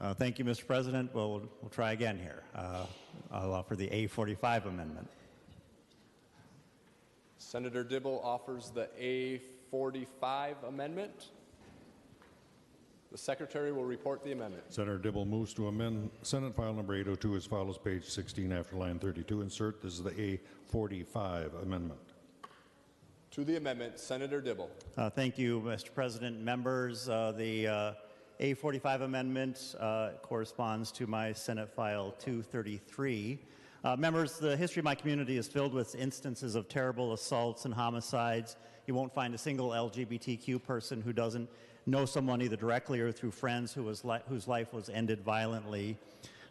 Thank you, Mr. President. Well, we'll try again here. I'll offer the A45 amendment. Senator Dibble offers the A45 amendment. The Secretary will report the amendment. Senator Dibble moves to amend Senate File Number 802 as follows, page 16 after line 32. Insert, this is the A45 amendment. To the amendment, Senator Dibble. Thank you, Mr. President. Members, the A45 amendment corresponds to my Senate File 233. Members, the history of my community is filled with instances of terrible assaults and homicides. You won't find a single LGBTQ person who doesn't know someone either directly or through friends whose life was ended violently.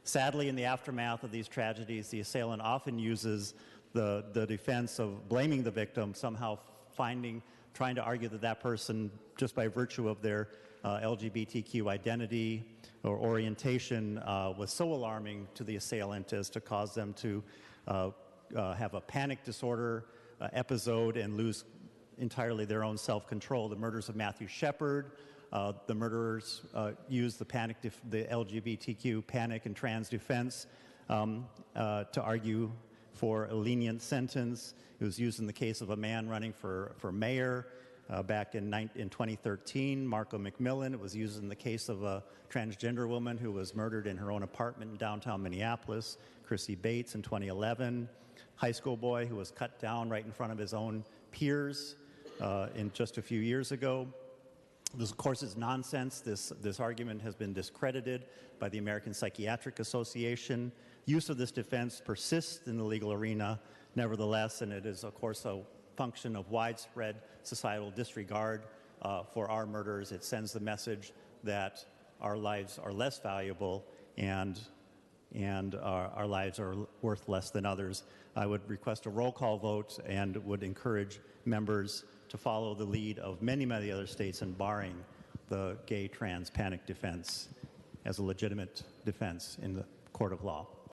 Sadly, in the aftermath of these tragedies, the assailant often uses the defense of blaming the victim, somehow trying to argue that that person, just by virtue of their LGBTQ identity or orientation, was so alarming to the assailant as to cause them to have a panic disorder episode and lose entirely their own self-control. The murders of Matthew Shepard, the murderers used the LGBTQ panic and trans defense to argue for a lenient sentence. It was used in the case of a man running for mayor back in 2013, Marco McMillan. It was used in the case of a transgender woman who was murdered in her own apartment in downtown Minneapolis, Chrissy Bates, in 2011. High school boy who was cut down right in front of his own peers in just a few years ago. This, of course, is nonsense. This argument has been discredited by the American Psychiatric Association. Use of this defense persists in the legal arena, nevertheless, and it is, of course, a function of widespread societal disregard for our murderers. It sends the message that our lives are less valuable and our lives are worth less than others. I would request a roll call vote and would encourage members to follow the lead of many other states in barring the gay trans panic defense as a legitimate defense in the court of law.